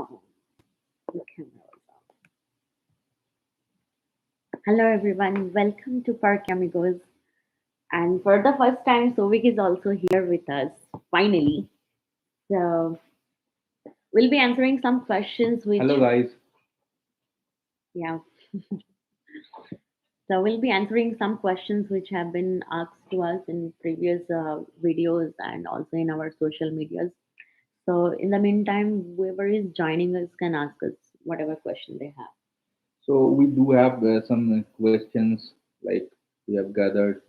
Oh, the camera was off. Hello, everyone. Welcome to Park Amigos. And for the first time, Souvik is also here with us, finally. So, we'll be answering some questions Hello which, guys. yeah. So, we'll be answering some questions which have been asked to us in previous videos and also in our social medias. So, in the meantime, whoever is joining us can ask us whatever question they have. So we do have some questions like we have gathered.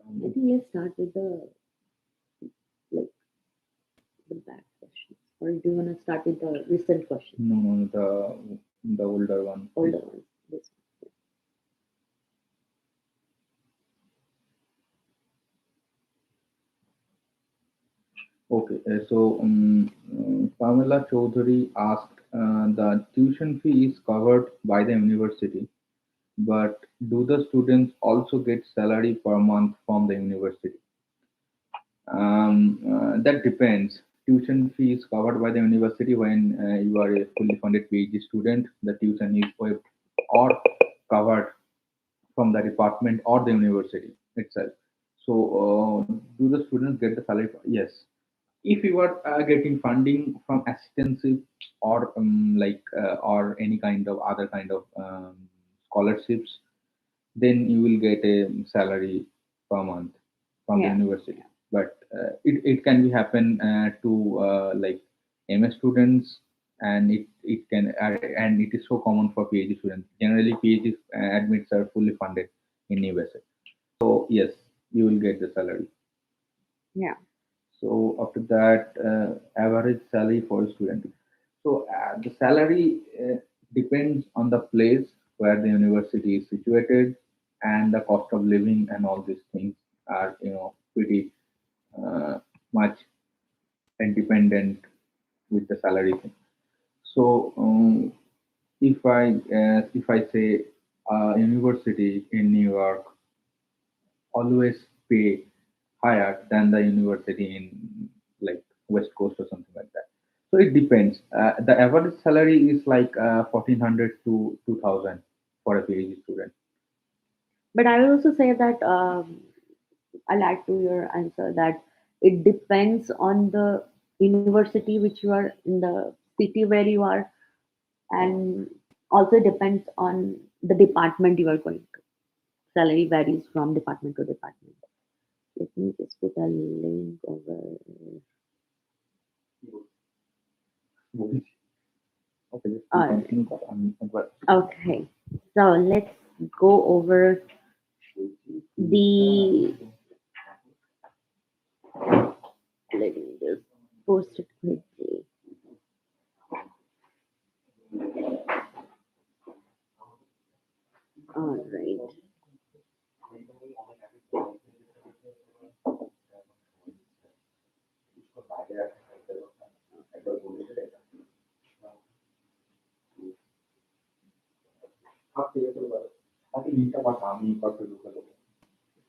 I think let's start with like the bad questions. Or do you want to start with the recent questions? No, no, the older one. Older ones. This Okay, Pamela Chaudhary asked, the tuition fee is covered by the university, but do the students also get salary per month from the university? That depends. Tuition fee is covered by the university when you are a fully funded PhD student. The tuition is waived or covered from the department or the university itself. So, do the students get the salary? Yes. If you are getting funding from assistantship or or any kind of other kind of scholarships, then you will get a salary per month from the yeah. university. But it can be happen to MS students, and it can and it is so common for PhD students. Generally, PhD admits are fully funded in USA. So yes, you will get the salary. Yeah. So after that, average salary for a student. So the salary depends on the place where the university is situated, and the cost of living and all these things are pretty uh, much independent with the salary thing. So if I say university in New York always pay higher than the university in like West Coast or something like that. So it depends. The average salary is like 1,400 to 2,000 for a PhD student. But I will also say that I'll add to your answer that it depends on the university which you are in, the city where you are, and also depends on the department you are going to. Salary varies from department to department. Let me just put a link over. Okay, let's Alright. continue that. Okay, so let's go over the. Let me just post it quickly. All right.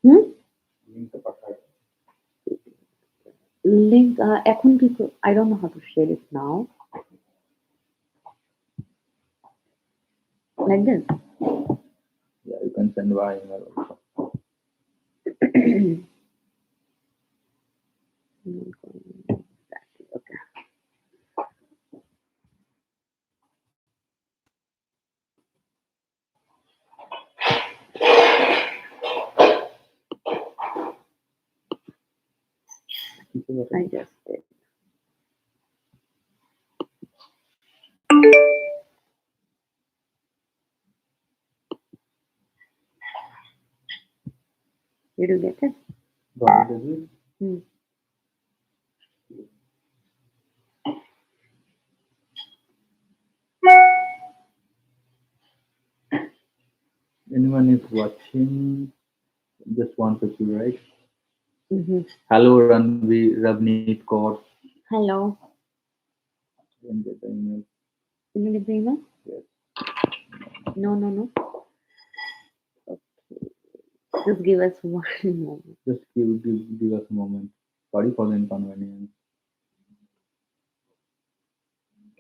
Hmm? Link. এখন কি I don't know how to share it now. Like this. Yeah, you can send via email also. Okay. I just did. Did you get it? Got it, is it? Hmm. Anyone is watching, just one to two, right? Mm-hmm. Hello, Ravneet Kaur. Hello. Can get the email. Can you get the email? Yes. No, no, no. Okay. Just give us one moment. Just give us a moment. Sorry for the inconvenience.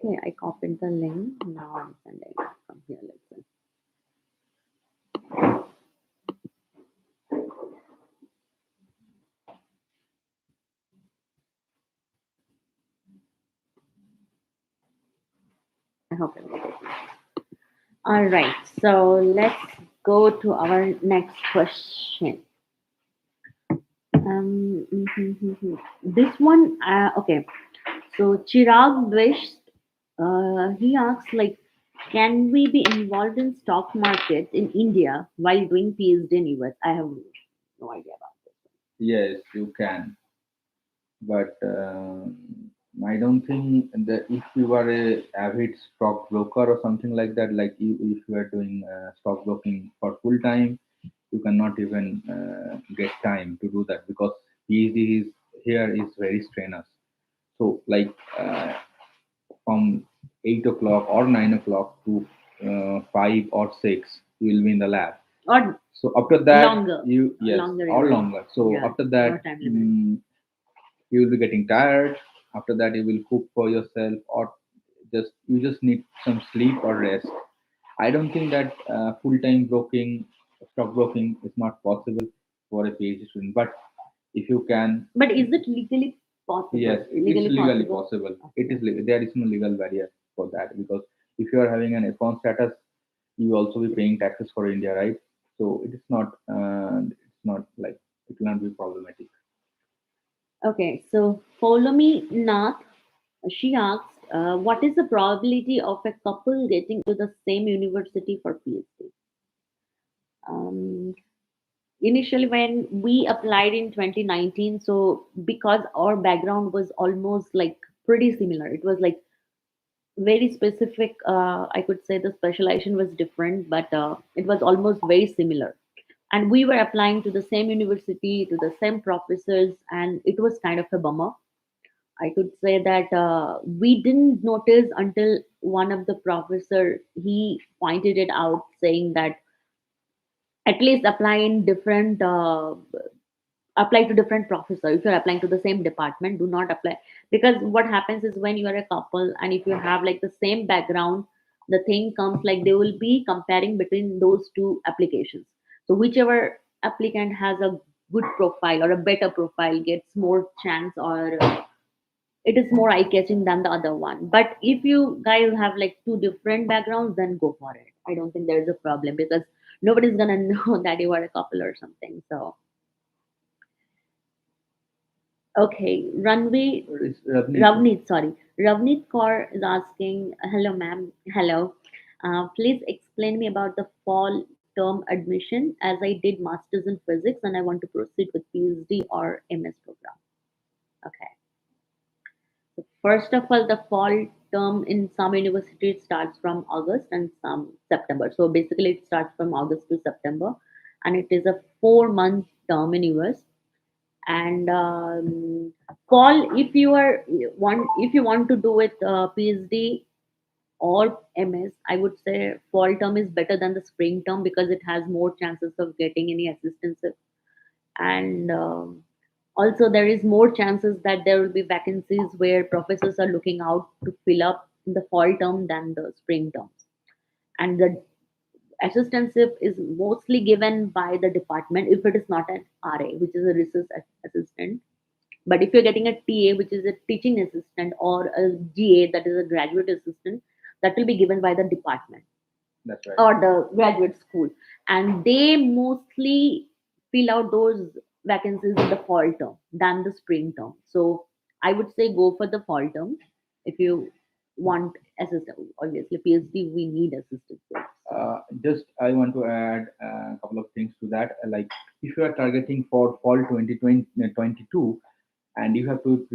Okay, I copied the link. Now I'm sending it from here. Let's I hope it works. All right, so let's go to our next question. This one, okay. So Chirag Wish, he asks like, can we be involved in stock market in India while doing PhD in US? I have no idea about this. Yes, you can, but I don't think that if you are a avid stockbroker or something like that, like you, if you are doing stockbroking for full time, you cannot even get time to do that because PhD is here is very strenuous. So like from 8 o'clock or 9 o'clock to 5 or 6, you will be in the lab. Or So after that, longer, you yes, longer or even. longer. So Yeah, after no that, time limit. you will be getting tired. After that, you will cook for yourself, or just you just need some sleep or rest. I don't think that full-time broking, stockbroking is not possible for a PhD student. But if you can, But is it legally yes, possible? it's Legally legally possible? possible. It Okay. is there is no legal barrier for that because if you are having an F1 status, you also be paying taxes for India, right? So it is not like it will not be problematic. Okay, so follow me, Nath. She asked, what is the probability of a couple getting to the same university for PhD? Um, Initially, when we applied in 2019, so because our background was almost like pretty similar, it was like very specific. I could say the specialization was different, but it was almost very similar. And we were applying to the same university, to the same professors, and it was kind of a bummer. I could say that we didn't notice until one of the professor he pointed it out, saying that at least apply in different apply to different professor. If you're applying to the same department, do not apply, because what happens is when you are a couple and if you have like the same background, the thing comes like they will be comparing between those two applications. So whichever applicant has a good profile or a better profile gets more chance, or it is more eye catching than the other one. But if you guys have like two different backgrounds, then go for it. I don't think there is a problem because nobody's gonna know that you are a couple or something. So okay, runway. It's Ravneet. Ravneet, sorry. Ravneet Kaur is asking, hello ma'am, hello. Please explain me about the fall term admission as I did masters in physics and I want to proceed with PhD or MS program. Okay. So first of all, the fall term in some universities starts from August and some September. So basically it starts from August to September, and it is a 4 month term in US. And fall, if you want to do with PhD or MS, I would say fall term is better than the spring term because it has more chances of getting any assistance, and also there is more chances that there will be vacancies where professors are looking out to fill up in the fall term than the spring terms. And the assistantship is mostly given by the department if it is not an RA, which is a research assistant. But if you're getting a TA, which is a teaching assistant, or a GA, that is a graduate assistant, that will be given by the department That's right. or the graduate school. And they mostly fill out those vacancies in the fall term than the spring term. So I would say go for the fall term if you want assistant. Obviously, PhD, we need assistance there. So, Just I want to add a couple of things to that. Like if you are targeting for fall 2022, and you have to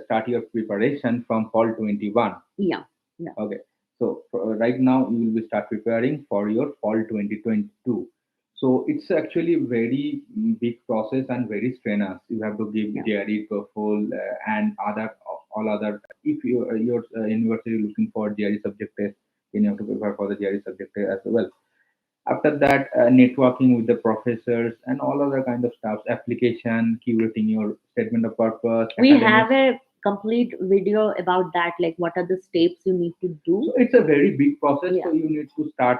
start your preparation from fall 21. yeah, yeah. Okay. So right now you will be start preparing for your fall 2022. So it's actually very big process and very strenuous. You have to give Yeah. GRE, TOEFL, and other all other. If your university is looking for GRE subject test, then you have to prepare for the GRE subject test as well. After that, networking with the professors and all other kind of stuff, application, curating your statement of purpose, We have academics. a complete video about that, like what are the steps you need to So do? it's a very big process. Yeah, So you need to start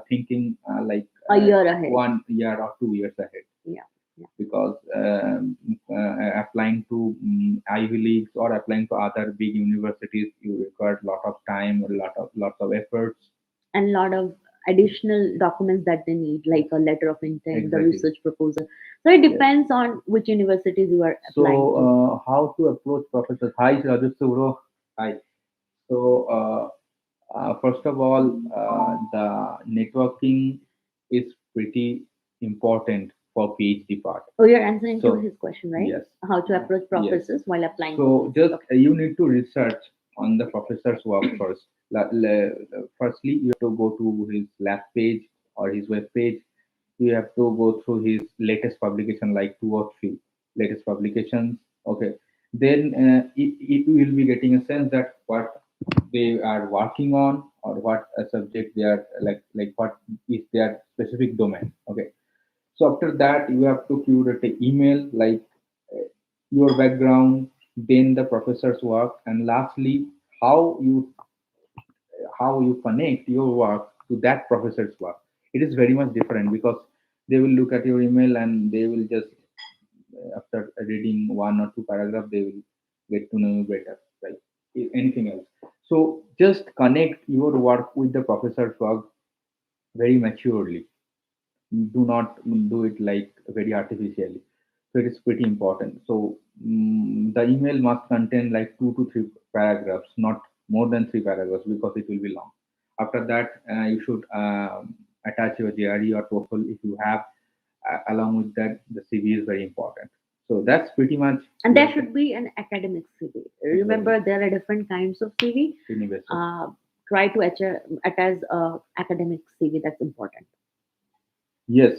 thinking like a year ahead. 1 year or 2 years ahead, Yeah, yeah. because applying to Ivy Leagues or applying to other big universities, you require a lot of time, a lots of efforts. And a lot of additional documents that they need, like a letter of intent, the Exactly. research proposal. So it Yes. depends on which universities you are So applying to. how to approach professors? Hi, Rajat Bro. Hi. So first of all, the networking is pretty important for PhD part. Oh, you're answering to So his question, right? yes, How to approach yes. professors while applying to So PhD. just Okay. you need to research on the professor's work first. Firstly, you have to go to his lab page or his web page. You have to go through his latest publication, like 2 or 3 latest publications. Okay, then it will be getting a sense that what they are working on, or what a subject they are like what is their specific domain. Okay, so after that, you have to curate an email like uh, your background, then the professor's work, and lastly, how you how you connect your work to that professor's work. It is very much different, because they will look at your email and they will just after reading 1 or 2 paragraphs, they will get to know you better, right? Anything else. So just connect your work with the professor's work very maturely. Do not do it like very artificially. So it is pretty important. So the email must contain like 2 to 3 paragraphs, not more than 3 paragraphs, because it will be long. After that, you should attach your JRE or TOEFL if you have. Along with that, the CV is very important. So that's pretty much And you there have to should be an academic CV. exactly Remember, there are different kinds of CV. universal. Try to attach a academic CV. That's important. Yes,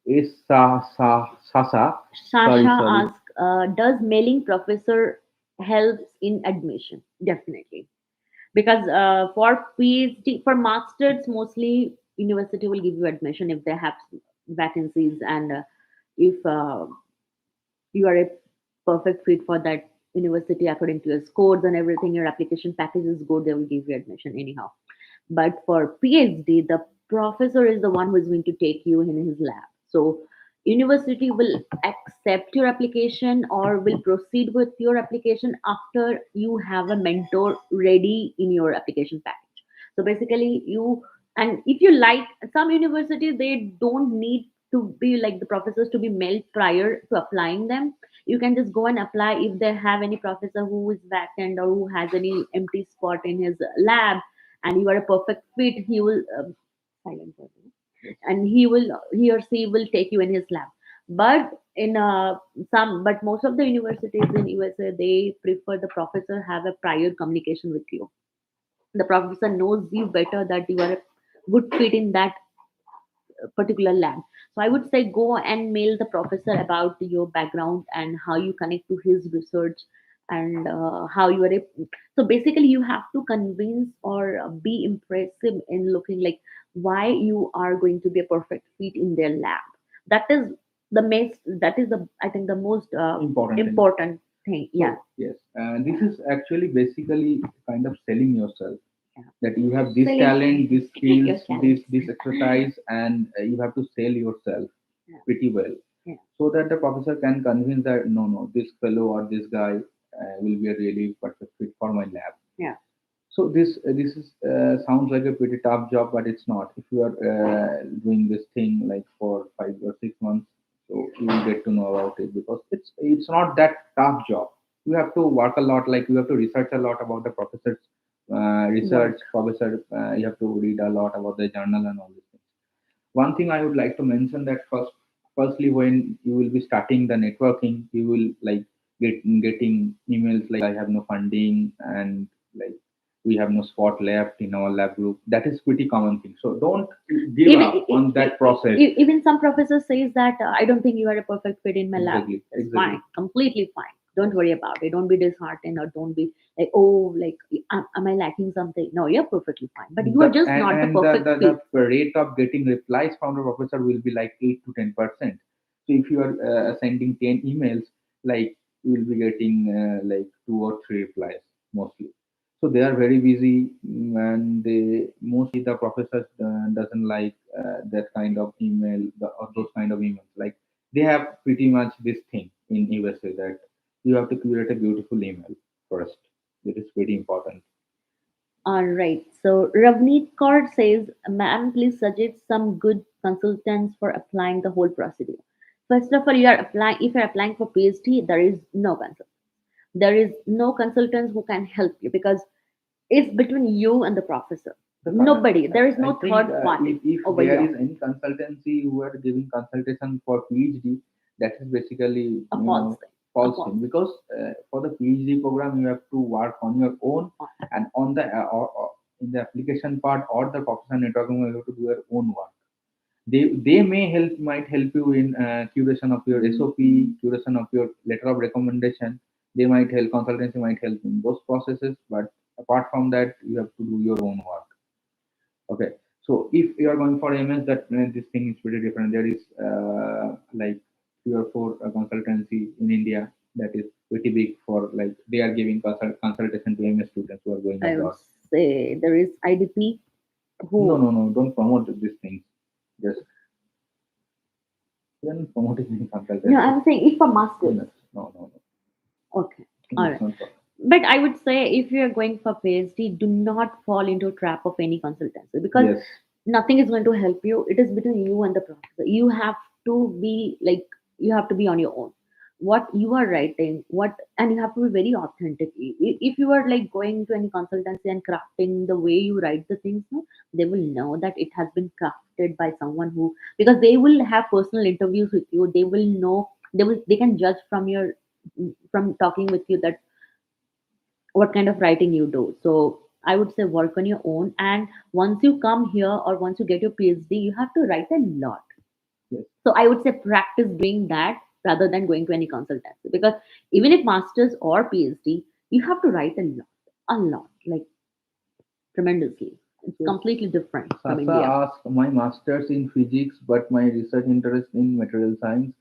is Sasa. Sasha Sorry, sorry. asks, does mailing professor helps in admission? Definitely. Because for PhD, for masters, mostly university will give you admission if they have vacancies, and if you are a perfect fit for that university according to your scores and everything, your application package is good, they will give you admission anyhow. But for PhD, the professor is the one who is going to take you in his lab. So university will accept your application or will proceed with your application after you have a mentor ready in your application package. So basically you, and if you like, some universities they don't need to be like the professors to be mailed prior to applying them. You can just go and apply if they have any professor who is vacant or who has any empty spot in his lab, and you are a perfect fit, he will silent for me. Yes. And he or she will take you in his lab. But in but most of the universities in USA, they prefer the professor have a prior communication with you. The professor knows you better, that you are a good fit in that particular lab. So I would say go and mail the professor about your background and how you connect to his research, and how you are a, so basically you have to convince or be impressive in looking like why you are going to be a perfect fit in their lab. That is that is the, I think, the most Important thing. important thing. Yeah. So yes, this is actually basically kind of selling yourself, Yeah. that you have this Selling talent, this your skills, this talents. this expertise, and you have to sell yourself Yeah. pretty well, Yeah. so that the professor can convince that no, this fellow or this guy will be a really perfect fit for my lab. Yeah. So this is sounds like a pretty tough job, but it's not. If you are doing this thing like for 5 or 6 months, so you will get to know about it, because it's not that tough job. You have to work a lot. Like you have to research a lot about the professor's research. Work. Professor, you have to read a lot about the journal and all these things. One thing I would like to mention that firstly, when you will be starting the networking, you will like getting emails like I have no funding, and like we have no spot left in our lab group. That is pretty common thing. So don't give even up on that process. even some professors says that I don't think you are a perfect fit in my lab. Exactly, It's exactly. fine, completely fine. Don't worry about it. Don't be disheartened, or don't be like, oh, like, am I lacking something? No, you're perftly fine, but you The are just not the and perfect fit. the rate of getting replies from the professor will be like 8 to 10%. So if you are sending 10 emails, like you will be getting like two or three replies mostly. So they are very busy, and they mostly the professors doesn't like that kind of email, or those kind of emails. Like they have pretty much this thing in USA that you have to create a beautiful email first. It is very important. All right. So Ravneet Kaur says, ma'am, please suggest some good consultants for applying the whole procedure. First of all, you are applying if you're applying for PhD, there is no consult. There is no consultants who can help you because it's between you and the professor. Nobody. There is I no think third party if over there here. is any consultancy who are giving consultation for PhD, that is basically A false thing. A false false thing, because for the PhD program you have to work on your own, thing. and on the or in the application part or the professional networking you have to do your own work. They may help might help you in curation of your SOP, curation of your letter of recommendation. They might help, consultancy might help in those processes, but apart from that, you have to do your own work. Okay, so if you are going for MS, that this thing is pretty different. There is like three or four consultancy in India that is pretty big for, like, they are giving consultation to MS students who are going I would abroad. say there is IDP No, who no, no, don't promote these things. Just don't promote any no, consultancy. I'm saying if a No, master's. no, no, no. Okay. All It's right. not. But I would say if you're going for PhD, do not fall into a trap of any consultancy because Yes, nothing is going to help you. It is between you and the professor. You have to be like you have to be on your own. What you are writing, what and you have to be very authentic. If you are like going to any consultancy and crafting the way you write the things, no, they will know that it has been crafted by someone who because they will have personal interviews with you. They will know they can judge from your from talking with you that what kind of writing you do. So I would say work on your own. And once you come here or once you get your PhD, you have to write a lot. yes, So I would say practice doing that rather than going to any consultancy because even if masters or PhD, you have to write a lot, like tremendously. It's yes. completely different from Sasa India. asked, my master's in physics, but my research interest in material science.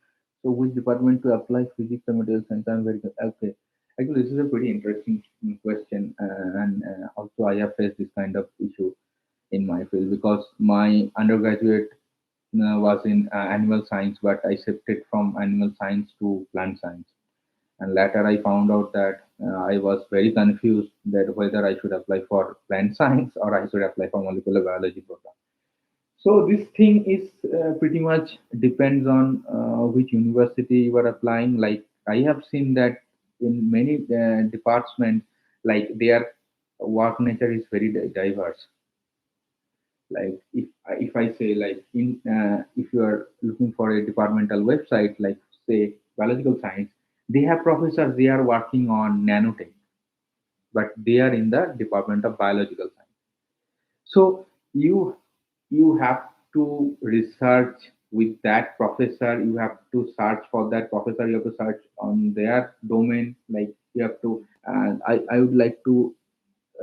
So, which department to apply physics or material science? I'm very good. Okay. Actually, this is a pretty interesting question, and also I have faced this kind of issue in my field because my undergraduate was in animal science, but I shifted from animal science to plant science. And later I found out that I was very confused that whether I should apply for plant science or I should apply for molecular biology program. So this thing is pretty much depends on which university you are applying. Like I have seen that in many departments, like their work nature is very diverse. Like if I say, like, in if you are looking for a departmental website, like say biological science, they have professors, they are working on nanotech, but they are in the department of biological science. So you have to research with that professor, you have to search for that professor, you have to search on their domain, like you have to, and I would like to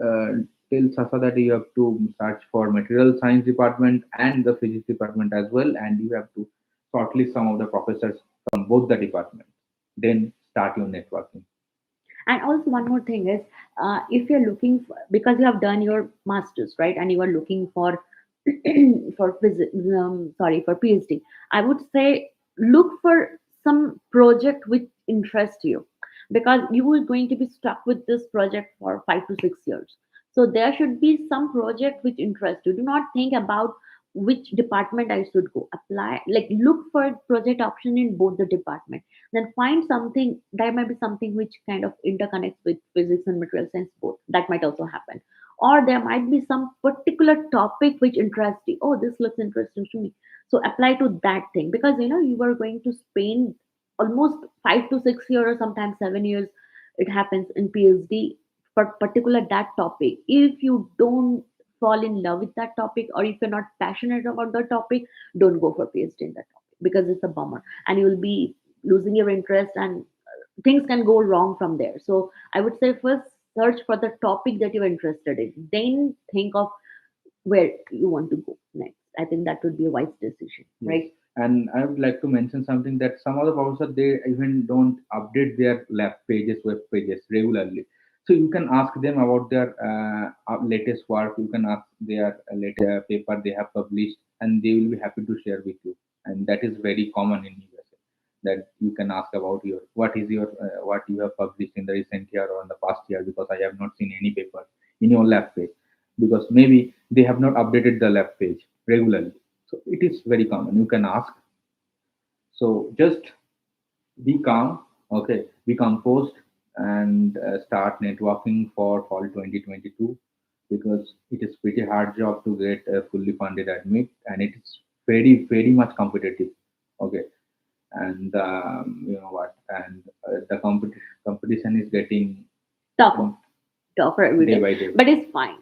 uh, tell Sasa that you have to search for material science department and the physics department as well, and you have to shortlist some of the professors from both the departments. Then start your networking. And also one more thing is, if you're looking for, because you have done your masters, right, and you are looking for for sorry for PhD, I would say look for some project which interests you, because you are going to be stuck with this project for 5 to 6 years. So there should be some project which interests you. Do not think about which department I should go apply. Like look for project option in both the department, then find something there might be something which kind of interconnects with physics and material science both. That might also happen. Or there might be some particular topic which interests you. Oh, this looks interesting to me. So apply to that thing, because you are going to spend almost 5 to 6 years or sometimes 7 years. It happens in PhD for particular that topic. If you don't fall in love with that topic, or if you're not passionate about the topic, don't go for PhD in that topic, because it's a bummer and you will be losing your interest, and things can go wrong from there. So I would say first search for the topic that you're interested in, then think of where you want to go next. I think that would be a wise decision, Yes. right? And I would like to mention something that some of the professors they even don't update their lab pages, web pages regularly. So you can ask them about their latest work. You can ask their latest paper they have published, and they will be happy to share with you. And that is very common in USA. That you can ask about your what you have published in the recent year or in the past year, because I have not seen any paper in your lab page, because maybe they have not updated the lab page regularly. So it is very common. You can ask. So just be calm, okay, be composed, and start networking for fall 2022, because it is pretty hard job to get a fully funded admit, and it is very very much competitive, okay. And you know what, and the competition is getting Tougher, tougher every day day, by day. but it's fine.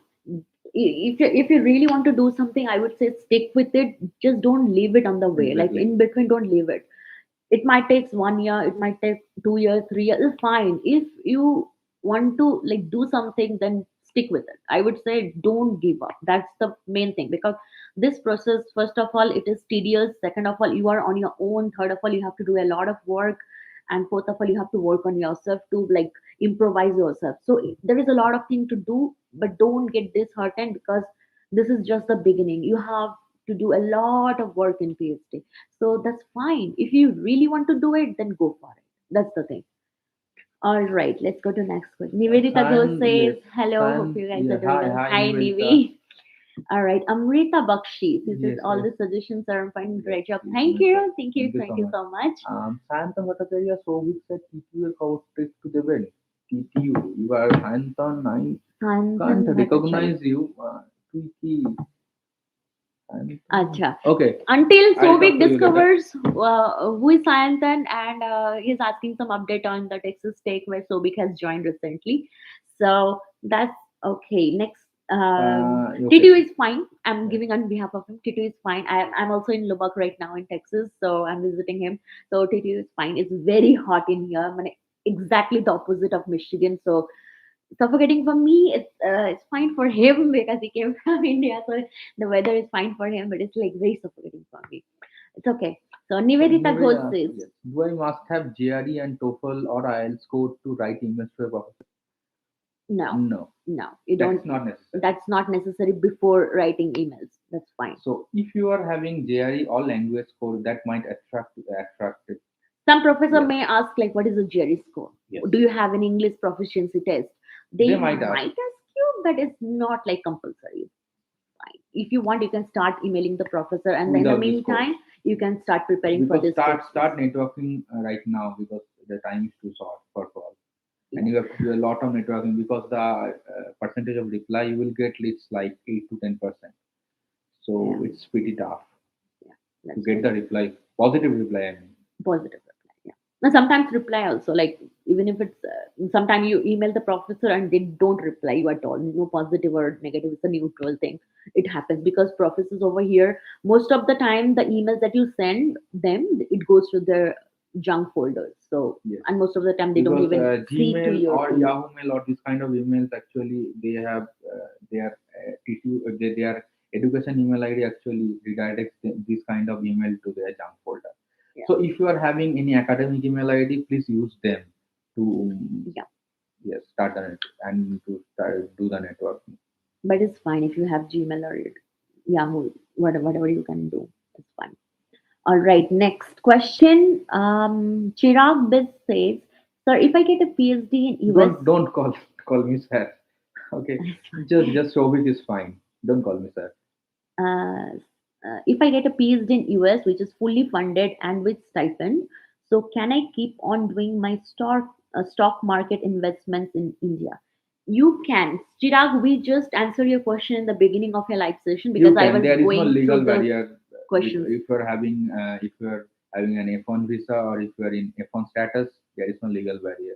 If you really want to do something, I would say stick with it. Just don't leave it on the way. Like Exactly. in between, don't leave it. It might take 1 year, it might take 2 years, 3 years. It's fine. If you want to like do something, then stick with it. I would say don't give up. That's the main thing, because this process, first of all, it is tedious. Second of all, you are on your own. Third of all, you have to do a lot of work. And fourth of all, you have to work on yourself to like improvise yourself. So there is a lot of thing to do, but don't get disheartened, because this is just the beginning. You have to do a lot of work in PhD. So that's fine. If you really want to do it, then go for it. That's the thing. All right, let's go to next question. Nivedita Ghosh Sam, says, yes, hello, hope Sam, you guys are yeah, doing hi, well. hi, Hi, Nivedita. Nivi. All right, Amrita Bakshi. She says, Yes, all yes, the suggestions are on fine. yes, Great job. yes, Thank Nivedita. you. Thank you. Thank you so Thank you much. so much. Sayantan Bhattacharya Souvik said TTU coverage to the well. TTU, you are Sayantan, I can't Kantan Bhattacharya. recognize you. Tweety, Sayantan. Acha. Okay, Until I'll talk Souvik to you later. discovers who is Sayantan, and he's asking some update on the Texas Tech where Souvik has joined recently. So that's okay. Next, Okay. Titu is fine. I'm Yeah. giving on behalf of him. Titu is fine. I'm also in Lubbock right now in Texas, so I'm visiting him. So Titu is fine. It's very hot in here. I mean, exactly the opposite of Michigan. So suffocating for me, it's fine for him because he came from India, so the weather is fine for him, but it's like very suffocating for me. It's okay. So So Nivedita anyway, Ghosh says, yes. Do I must have GRE and TOEFL or IELTS score to write emails to a professor? no, No, no, you that's don't. not necessary. That's not necessary before writing emails. That's fine. So if you are having GRE or language score, that might attract it. Some professor Yes, may ask like, what is a GRE score? yes. Do you have an English proficiency test? They They might ask. might ask you, but it's not like compulsory. Fine. If you want, you can start emailing the professor, and then in the Without this course, meantime, you can start preparing for because this courses. start networking right now, because the time is too short for all, and Yes. you have to do a lot of networking, because the percentage of reply you will get is like 8 to 10%. So Yeah. it's pretty tough Yeah. to That's get right. the reply, positive reply. I mean, Positive reply. Yeah. Now sometimes reply also, like even if it's sometimes you email the professor and they don't reply you at all. No positive or negative. It's a neutral thing. It happens because professors over here, most of the time, the emails that you send them, it goes to their junk folders. So yes, and most of the time they don't because even see to Gmail your or email. Yahoo Mail or this kind of emails, actually they have their their education email ID actually redirects this kind of email to their junk folder. Yeah. So if you are having any academic email ID, please use them to Yeah. yes, start the net and to start, do the networking. But it's fine if you have Gmail or Yahoo, whatever you can do. It's fine. All right, next question. Chirag Biz says, "Sir, if I get a PhD in US, Don't call me sir. Okay, just Shobik is fine. Don't call me sir. uh, if I get a PhD in US, which is fully funded and with stipend, so can I keep on doing my stock market investments in India?" You can. Chirag, we just answered your question in the beginning of your live session You because I can. was There is no going legal through the barrier questions. if you're having an F1 visa or if you're in F1 status. There is no legal barrier.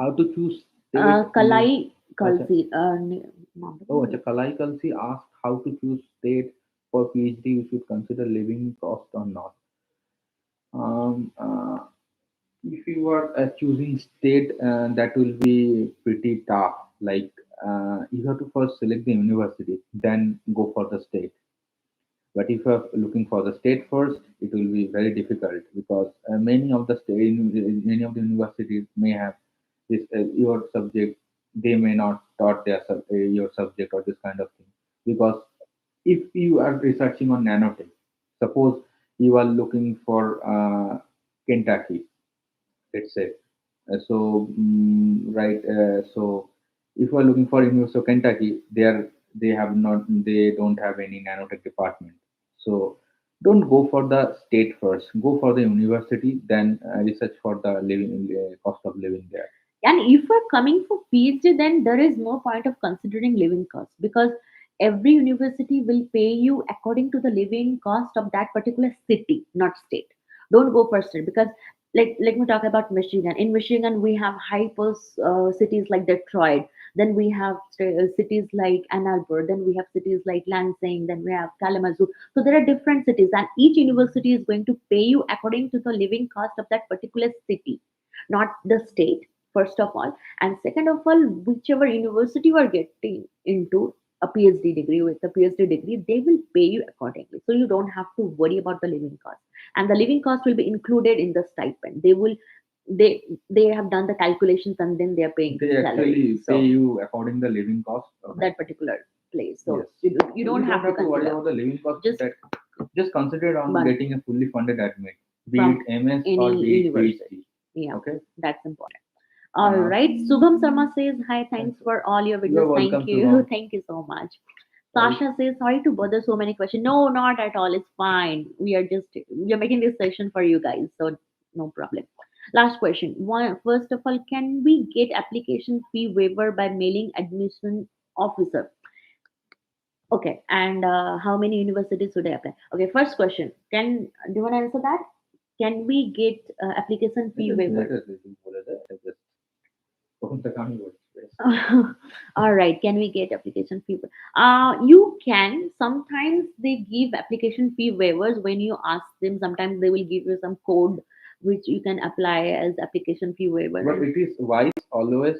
How to choose state is Kalai acha, Kalsi. acha, Kalai Kalsi asked how to choose state for PhD. You should consider living cost or not. Um, uh, if you are choosing state, that will be pretty tough. Like you have to first select the university, then go for the state. But if you are looking for the state first, it will be very difficult because many of the universities may have this your subject. They may not taught your subject or this kind of thing, because if you are researching on nanotech, suppose you are looking for Kentucky, let's say. So if you are looking for University of Kentucky, they don't have any nanotech department. So don't go for the state first. Go for the university, then research for the living cost of living there. And if we're coming for PhD, then there is no point of considering living cost, because every university will pay you according to the living cost of that particular city, not state. Don't go for state, because let me talk about Michigan. In Michigan, we have hyper cities like Detroit. Then we have cities like Ann Arbor. Then we have cities like Lansing. Then we have Kalamazoo. So there are different cities, and each university is going to pay you according to the living cost of that particular city, not the state, first of all. And second of all, whichever university you are getting into a PhD degree, with a PhD degree, they will pay you accordingly. So you don't have to worry about the living cost. And the living cost will be included in the stipend. They have done the calculations, and then they are paying They salary. actually pay So you according the living cost. Okay. that particular place. Yes. So you don't have to worry consider. about the living cost. Just Just consider on money getting a fully funded admit, be it from MS or any be it university. PhD. Yeah, Okay. that's important. All right. Subham Sharma says, hi, thanks for all your You are videos. Thank welcome, you. Subham. Thank you so much. Right. Sasha says, sorry to bother so many questions. No, not at all. It's fine. We are making this session for you guys. So no problem. Last question. First of all, can we get application fee waiver by mailing admission officer? Okay. And how many universities should I apply? Okay. First question. Do you want to answer that? Can we get application fee waiver? Just open the account board. Yes. All right. Can we get application fee? You can. Sometimes they give application fee waivers when you ask them. Sometimes they will give you some code which you can apply as application fee waiver. But it is wise always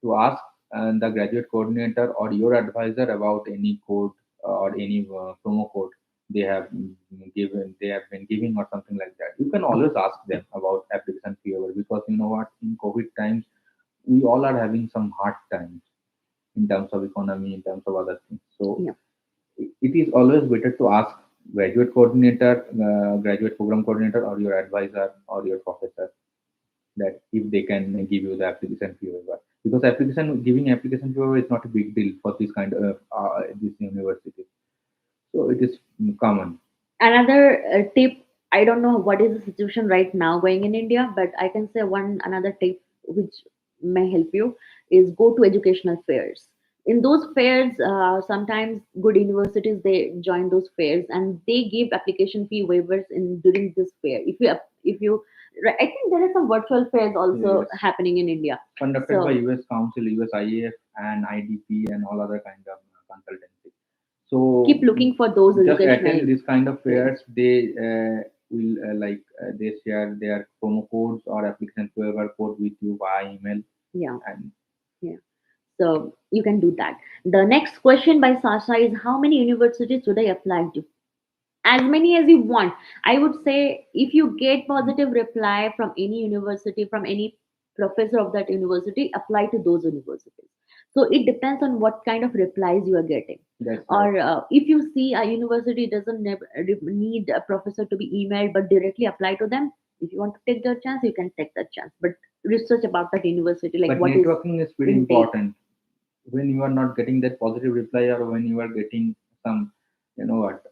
to ask the graduate coordinator or your advisor about any code or any promo code they have been giving or something like that. You can always ask them about application fee waiver, because you know what, in COVID times we all are having some hard times in terms of economy, in terms of other things. So Yeah. it is always better to ask graduate coordinator, graduate program coordinator, or your advisor or your professor, that if they can give you the application fee waiver, because application fee waiver is not a big deal for this kind of this university, so it is common. Another tip. I don't know what is the situation right now going in India, but I can say one another tip which may help you is go to educational fairs. In those fairs, sometimes good universities, they join those fairs, and they give application fee waivers in during this fair. If you I think there are some virtual fairs also Yes, happening in India. conducted So by US Council, US IAF, and IDP, and all other kind of consultancy. So keep looking for those just attend educational this kind of fairs. fairs. They will they share their promo codes or application waiver code with you via email. Yeah. And Yeah. So you can do that. The next question by Sasha is, how many universities should I apply to? As many as you want. I would say if you get positive reply from any university, from any professor of that university, apply to those universities. So it depends on what kind of replies you are getting. that's right. Or if you see a university doesn't need a professor to be emailed, but directly apply to them. If you want to take the chance, you can take that chance. But research about that university, like But what is networking is very intake. important. When you are not getting that positive reply, or when you are getting some, you know what,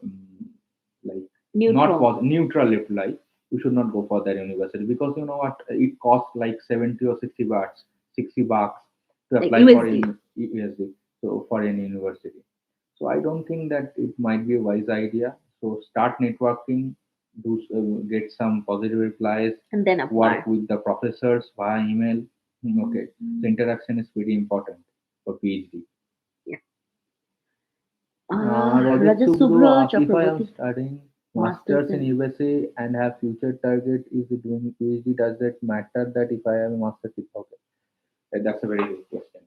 like Neutral. neutral reply, you should not go for that university, because you know what, it costs like 70 or 60 bahts, 60 bucks to Like apply for USD. in USD, so for any university. So I don't think that it might be a wise idea. So start networking, get some positive replies, And then apply. work with the professors via email. Okay, so interaction is very important for PhD. Yeah. Rajat Subru Rajasubra asks, if I am Chakraborty. studying Masters masters in in. USA and have future target is doing PhD, does it matter that if I have a master's? Okay, that's a very good question.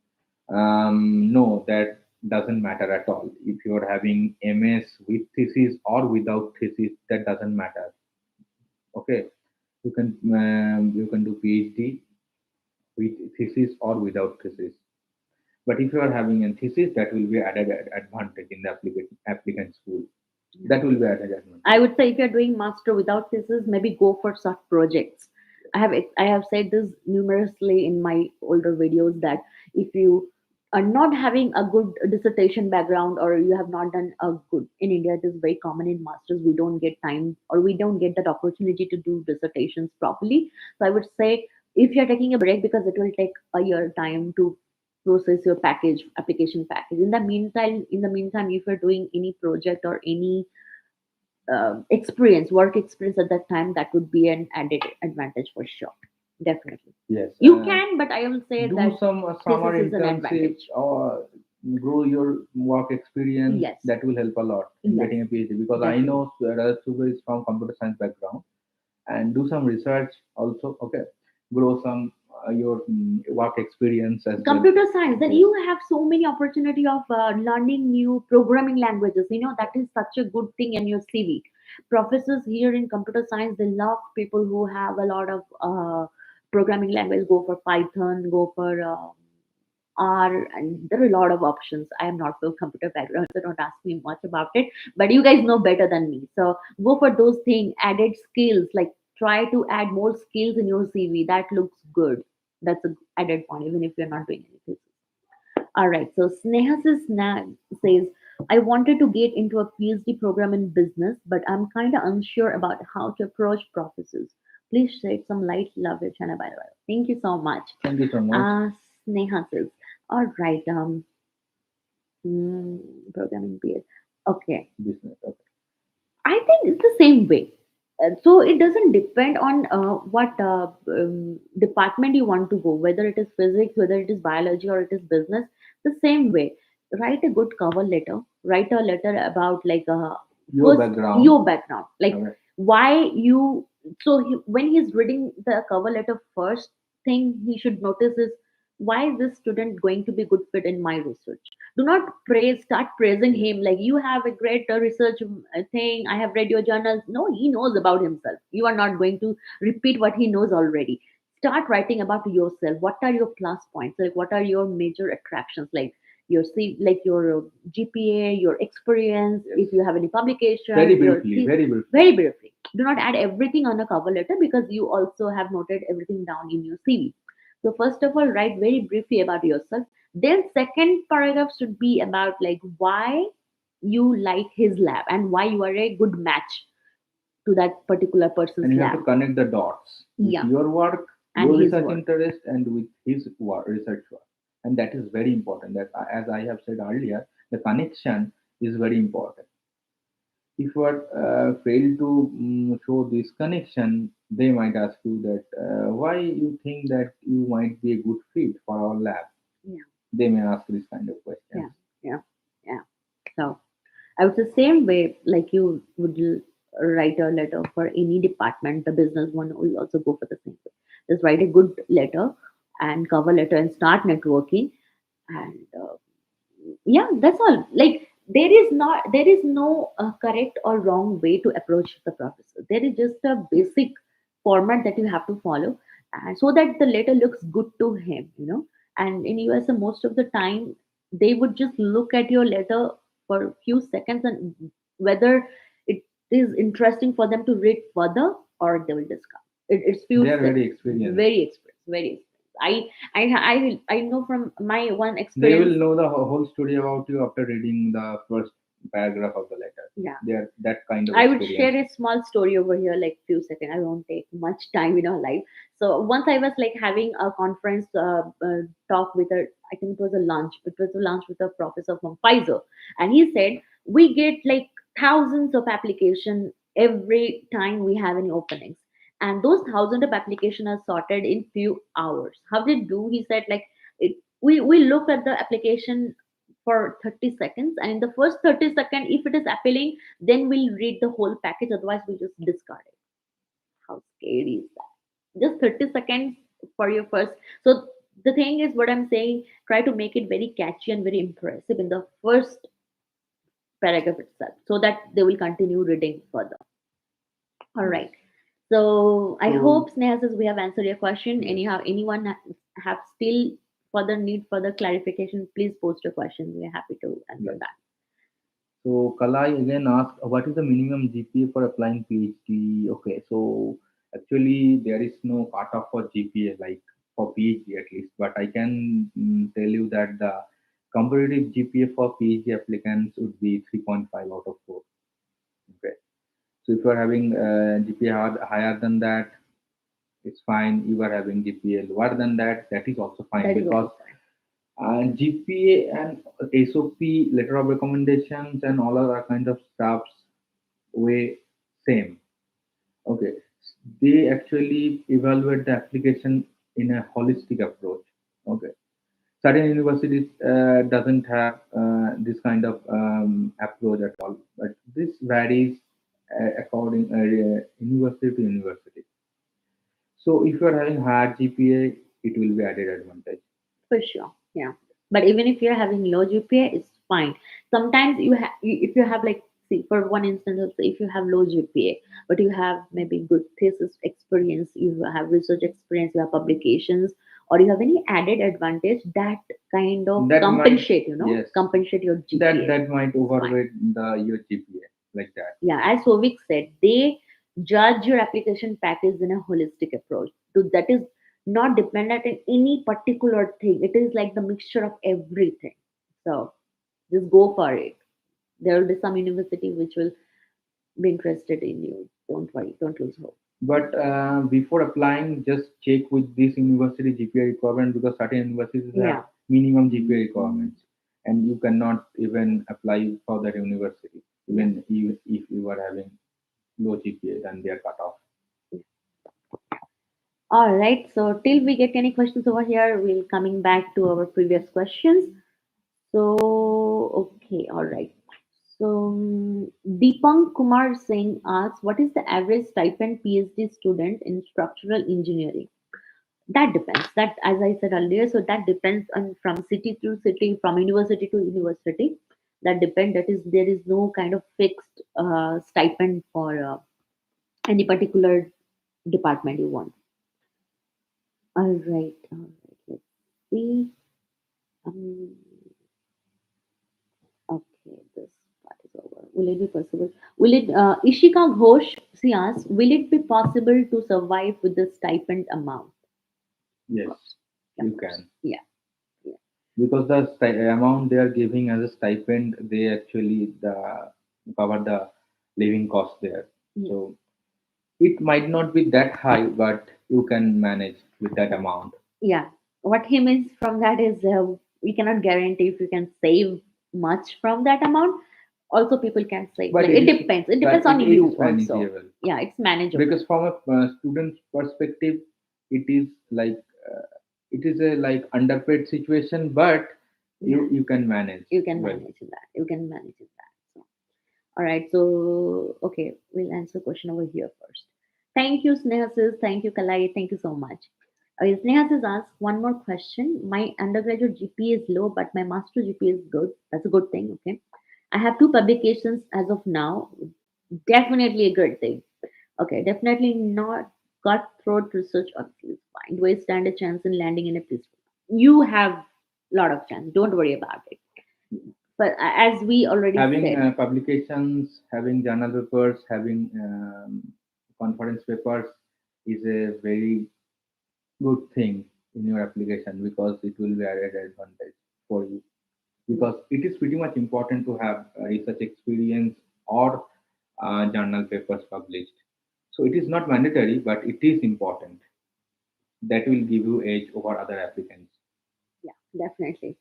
No, that doesn't matter at all. If you're having MS with thesis or without thesis, that doesn't matter. Okay, you can do PhD with thesis or without thesis. But if you are having a thesis, that will be added advantage in the applicant school. That will be added I advantage. would say if you're doing master without thesis, maybe go for such projects. I have said this numerously in my older videos that if you are not having a good dissertation background or you have not done a good in India, it is very common in masters we don't get time or we don't get that opportunity to do dissertations properly. So I would say if you're taking a break because it will take a year time to process your package application package. In the meantime, if you're doing any project or any work experience at that time, that would be an added advantage for sure. Definitely. Yes. You can, but I will say Do that some summer thesis is an internship advantage. or grow your work experience. Yes. That will help a lot in Yes. getting a PhD, because I Definitely. know Suba is from computer science background, and do some research also. Okay, grow some your work experience as well. Computer science, then Yes. you have so many opportunity of learning new programming languages. That is such a good thing in your CV. Professors here in computer science, they love people who have a lot of programming language. Go for Python, go for R, and there are a lot of options. I am not from computer background, so don't ask me much about it. But you guys know better than me, so go for those things. Added skills, like try to add more skills in your CV. That looks good. That's a added point, even if you're not doing anything. All right. So says, I wanted to get into a PhD program in business, but I'm kind of unsure about how to approach professors. Please shed some light. Love your channel, by the way. Thank you so much. Thank you so much. Uh, Sneha says, all right. Hmm, programming PhD. Okay. Business. Okay. I think it's the same way. So it doesn't depend on what department you want to go, whether it is physics, whether it is biology, or it is business. The same way, write a good cover letter. Write a letter about like Your first background. your background, like Okay. why you. So when he's reading the cover letter, first thing he should notice is why is this student going to be good fit in my research. Do not start praising him like you have a great research thing. I have read your journals. No, he knows about himself. You are not going to repeat what he knows already. Start writing about yourself. What are your plus points? Like what are your major attractions? Like like your GPA, your experience, Yes. if you have any Very publications, briefly. Very briefly. very briefly. Do not add everything on a cover letter because you also have noted everything down in your CV. So first of all, write very briefly about yourself. Then second paragraph should be about like why you like his lab and why you are a good match to that particular And person's you have to lab. connect the dots with Yeah, your work, and your his research work. interest, and with his research work. And that is very important. That, as I have said earlier, the connection is very important. If you are fail to show this connection, they might ask you that why you think that you might be a good fit for our lab. Yeah, They may ask this kind of yeah, questions. yeah, yeah. So I would say same way like you would write a letter for any department. The business one will also go for the same way. Just write a good letter and cover letter and start networking. And yeah, that's all. Like there is no correct or wrong way to approach the professor. There is just a basic format that you have to follow, and so that the letter looks good to him. And in US, most of the time they would just look at your letter for a few seconds and whether it is interesting for them to read further or they will discard. It's few They are very seconds. experienced. Very experienced. Very experienced. I know from my one They will experience. know the whole story about you after reading the first paragraph of the letter. Yeah. They are that kind of I would share experience. a small story over here, like few seconds. I won't take much time in our life. So once I was like having a conference talk with a, I think it was a lunch. It was a lunch with a professor from Pfizer, and he said we get like thousands of application every time we have any openings, and those thousands of application are sorted in few hours. How they do? He said like we look at the application for 30 seconds, and in the first 30 seconds, if it is appealing, then we'll read the whole package, otherwise we'll just discard it. How scary is that? Just 30 seconds for your first. So The thing is, what I'm saying, try to make it very catchy and very impressive in the first paragraph itself, so that they will continue reading further. All Yes. right. So I So hope, Sneha, says we have answered your question. yes. Anyhow, anyone have still further need further clarification, please post your question. We're happy to answer Yes. that. So Kalai again asked, what is the minimum GPA for applying PhD? Okay, so actually there is no cutoff for GPA like for PhD at least, but I can tell you that the comparative GPA for PhD applicants would be 3.5 out of 4. Okay, so if you are having GPA higher than that, it's fine. You are having GPA lower than that, that is also fine That is because also fine. GPA and SOP, letter of recommendations, and all other kind of stuffs way same. Okay, they actually evaluate the application in a holistic approach. Okay, certain universities doesn't have this kind of approach at all, but this varies according university to university. So if you are having higher GPA, it will be added advantage. For sure. Yeah. But even if you're having low GPA, it's fine. Sometimes if you have like, see, for one instance, let's say if you have low GPA, but you have maybe good thesis experience, you have research experience, you have publications, or you have any added advantage that kind of That might, compensate, yes, compensate your that GPA. that might It's fine. overweight the your GPA like that. Yeah, as Sovik said, they judge your application package in a holistic approach. So that is not dependent on any particular thing. It is like the mixture of everything. So just go for it. There will be some university which will be interested in you. Don't worry, don't lose hope. But before applying, just check with this university GPA requirement because certain universities have Yeah, minimum GPA requirements, and you cannot even apply for that university, yeah. even if you are having low GPA, then they are cut off. All right. So till we get any questions over here, we'll coming back to our previous questions. So, okay, all right. So, Deepang Kumar Singh asks, what is the average stipend PhD student in structural engineering? That depends. That, as I said earlier, so that depends on from city to city, from university to university. That depend. That is, there is no kind of fixed stipend for any particular department you want. All right, all right. Let's see. Um, Okay, this part is over. Will it be possible? Will it, Ishika Ghosh, she asks, will it be possible to survive with the stipend amount? Of Yes, course. Of you course. can Yeah. Yeah. because the amount they are giving as a stipend, they actually cover the living cost there. Yeah. So it might not be that high, but you can manage with that amount. Yeah. What he means from that is we cannot guarantee if you can save much from that amount. Also, people can save. But Like it it is, depends. It but depends on it you is also. manageable Yeah, it's manageable. because from a student's perspective, it is like it is a like underpaid situation, but Yeah, you can manage you can well. manage that. You can manage that. So. All right. So, okay, we'll answer question over here first. Thank you, Sneha sis. Thank you, Kalai. Thank you so much. Sneha sis asked one more question. My undergraduate GPA is low, but my master GPA is good. That's a good thing. Okay. I have two publications as of now. Definitely a good thing. Okay. Definitely not cutthroat research obviously is fine. Do I stand a chance in landing in a place? You have a lot of chance. Don't worry about it. But as we already Having said, publications, having journal papers, having conference papers is a very good thing in your application because it will be added advantage for you because it is pretty much important to have research experience or journal papers published. So it is not mandatory, but it is important. That will give you edge over other applicants. yeah, definitely.